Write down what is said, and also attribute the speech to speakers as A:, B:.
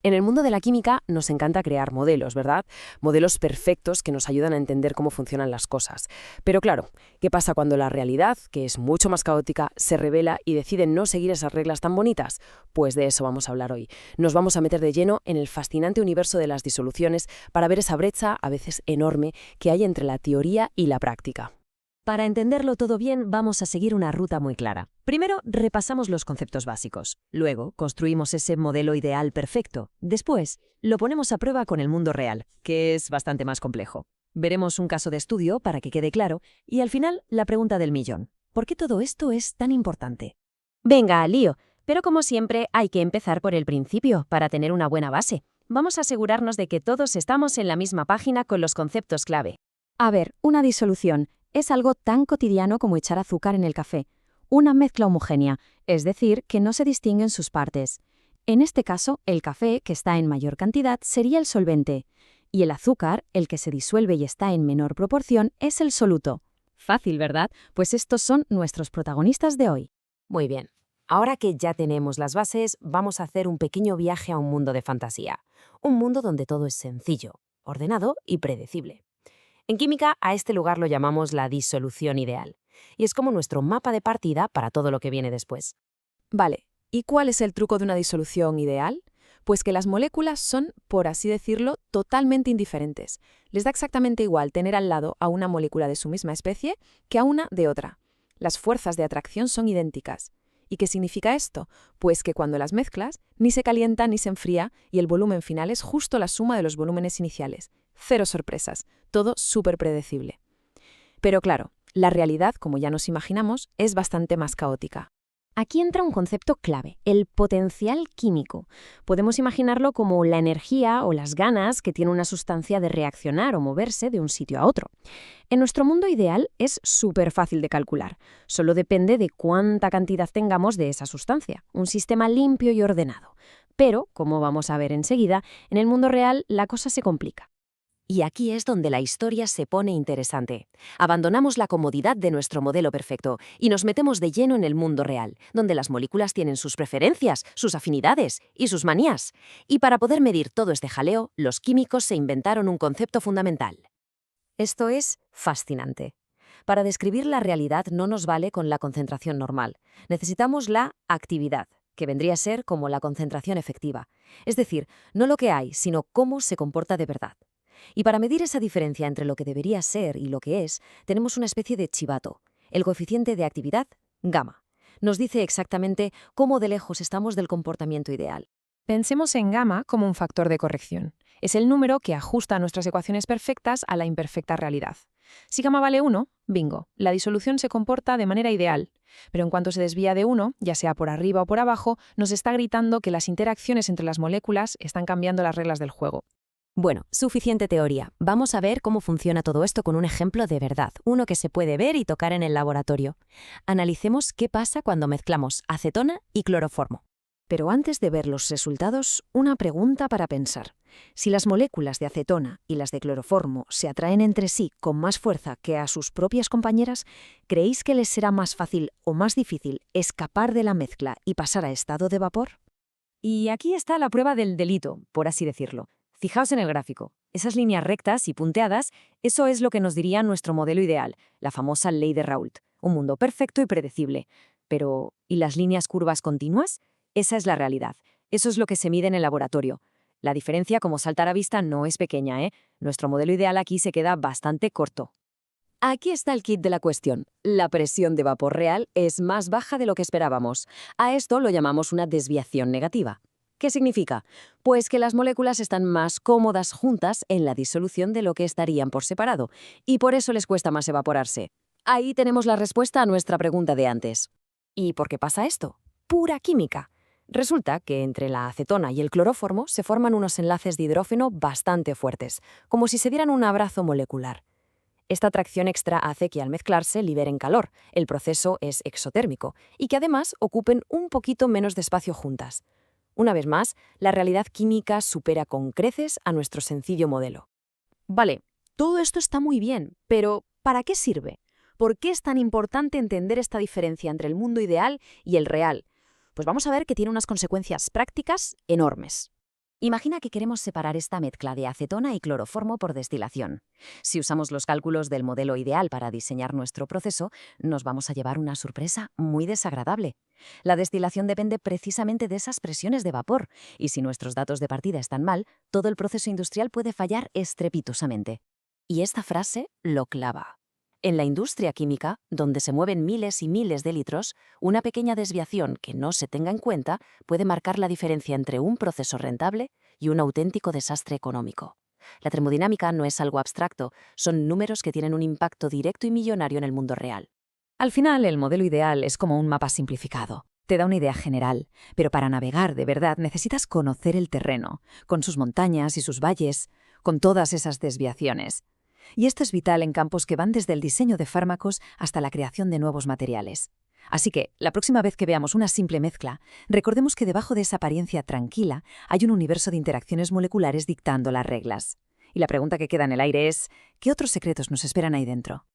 A: En el mundo de la química nos encanta crear modelos, ¿verdad? Modelos perfectos que nos ayudan a entender cómo funcionan las cosas. Pero claro, ¿qué pasa cuando la realidad, que es mucho más caótica, se revela y decide no seguir esas reglas tan bonitas? Pues de eso vamos a hablar hoy. Nos vamos a meter de lleno en el fascinante universo de las disoluciones para ver esa brecha, a veces enorme, que hay entre la teoría y la práctica.
B: Para entenderlo todo bien, vamos a seguir una ruta muy clara. Primero, repasamos los conceptos básicos. Luego, construimos ese modelo ideal perfecto. Después, lo ponemos a prueba con el mundo real, que es bastante más complejo. Veremos un caso de estudio para que quede claro y al final, la pregunta del millón. ¿Por qué todo esto es tan importante?
C: Venga, al lío. Pero como siempre, hay que empezar por el principio para tener una buena base. Vamos a asegurarnos de que todos estamos en la misma página con los conceptos clave.
D: A ver, una disolución es algo tan cotidiano como echar azúcar en el café. Una mezcla homogénea, es decir, que no se distinguen sus partes. En este caso, el café, que está en mayor cantidad, sería el solvente. Y el azúcar, el que se disuelve y está en menor proporción, es el soluto. Fácil, ¿verdad? Pues estos son nuestros protagonistas de hoy.
A: Muy bien. Ahora que ya tenemos las bases, vamos a hacer un pequeño viaje a un mundo de fantasía. Un mundo donde todo es sencillo, ordenado y predecible. En química, a este lugar lo llamamos la disolución ideal, y es como nuestro mapa de partida para todo lo que viene después.
E: Vale, ¿y cuál es el truco de una disolución ideal? Pues que las moléculas son, por así decirlo, totalmente indiferentes. Les da exactamente igual tener al lado a una molécula de su misma especie que a una de otra. Las fuerzas de atracción son idénticas. ¿Y qué significa esto? Pues que cuando las mezclas, ni se calienta ni se enfría y el volumen final es justo la suma de los volúmenes iniciales. Cero sorpresas, todo súper predecible. Pero claro, la realidad, como ya nos imaginamos, es bastante más caótica.
C: Aquí entra un concepto clave, el potencial químico. Podemos imaginarlo como la energía o las ganas que tiene una sustancia de reaccionar o moverse de un sitio a otro. En nuestro mundo ideal es súper fácil de calcular. Solo depende de cuánta cantidad tengamos de esa sustancia. Un sistema limpio y ordenado. Pero, como vamos a ver enseguida, en el mundo real la cosa se complica.
A: Y aquí es donde la historia se pone interesante. Abandonamos la comodidad de nuestro modelo perfecto y nos metemos de lleno en el mundo real, donde las moléculas tienen sus preferencias, sus afinidades y sus manías. Y para poder medir todo este jaleo, los químicos se inventaron un concepto fundamental. Esto es fascinante. Para describir la realidad no nos vale con la concentración normal. Necesitamos la actividad, que vendría a ser como la concentración efectiva. Es decir, no lo que hay, sino cómo se comporta de verdad. Y para medir esa diferencia entre lo que debería ser y lo que es, tenemos una especie de chivato, el coeficiente de actividad, gamma. Nos dice exactamente cómo de lejos estamos del comportamiento ideal.
E: Pensemos en gamma como un factor de corrección. Es el número que ajusta nuestras ecuaciones perfectas a la imperfecta realidad. Si gamma vale 1, bingo, la disolución se comporta de manera ideal. Pero en cuanto se desvía de 1, ya sea por arriba o por abajo, nos está gritando que las interacciones entre las moléculas están cambiando las reglas del juego.
A: Bueno, suficiente teoría. Vamos a ver cómo funciona todo esto con un ejemplo de verdad, uno que se puede ver y tocar en el laboratorio. Analicemos qué pasa cuando mezclamos acetona y cloroformo.
D: Pero antes de ver los resultados, una pregunta para pensar. Si las moléculas de acetona y las de cloroformo se atraen entre sí con más fuerza que a sus propias compañeras, ¿creéis que les será más fácil o más difícil escapar de la mezcla y pasar a estado de vapor?
B: Y aquí está la prueba del delito, por así decirlo. Fijaos en el gráfico. Esas líneas rectas y punteadas, eso es lo que nos diría nuestro modelo ideal, la famosa ley de Raoult. Un mundo perfecto y predecible. Pero, ¿y las líneas curvas continuas? Esa es la realidad. Eso es lo que se mide en el laboratorio. La diferencia, como salta a la vista, no es pequeña, ¿eh? Nuestro modelo ideal aquí se queda bastante corto.
A: Aquí está el kit de la cuestión. La presión de vapor real es más baja de lo que esperábamos. A esto lo llamamos una desviación negativa. ¿Qué significa? Pues que las moléculas están más cómodas juntas en la disolución de lo que estarían por separado, y por eso les cuesta más evaporarse. Ahí tenemos la respuesta a nuestra pregunta de antes. ¿Y por qué pasa esto? Pura química. Resulta que entre la acetona y el cloroformo se forman unos enlaces de hidrógeno bastante fuertes, como si se dieran un abrazo molecular. Esta atracción extra hace que al mezclarse liberen calor, el proceso es exotérmico, y que además ocupen un poquito menos de espacio juntas. Una vez más, la realidad química supera con creces a nuestro sencillo modelo.
E: Vale, todo esto está muy bien, pero ¿para qué sirve? ¿Por qué es tan importante entender esta diferencia entre el mundo ideal y el real? Pues vamos a ver que tiene unas consecuencias prácticas enormes.
A: Imagina que queremos separar esta mezcla de acetona y cloroformo por destilación. Si usamos los cálculos del modelo ideal para diseñar nuestro proceso, nos vamos a llevar una sorpresa muy desagradable. La destilación depende precisamente de esas presiones de vapor, y si nuestros datos de partida están mal, todo el proceso industrial puede fallar estrepitosamente. Y esta frase lo clava. En la industria química, donde se mueven miles y miles de litros, una pequeña desviación que no se tenga en cuenta puede marcar la diferencia entre un proceso rentable y un auténtico desastre económico. La termodinámica no es algo abstracto, son números que tienen un impacto directo y millonario en el mundo real.
B: Al final, el modelo ideal es como un mapa simplificado. Te da una idea general, pero para navegar de verdad necesitas conocer el terreno, con sus montañas y sus valles, con todas esas desviaciones. Y esto es vital en campos que van desde el diseño de fármacos hasta la creación de nuevos materiales. Así que, la próxima vez que veamos una simple mezcla, recordemos que debajo de esa apariencia tranquila hay un universo de interacciones moleculares dictando las reglas. Y la pregunta que queda en el aire es, ¿qué otros secretos nos esperan ahí dentro?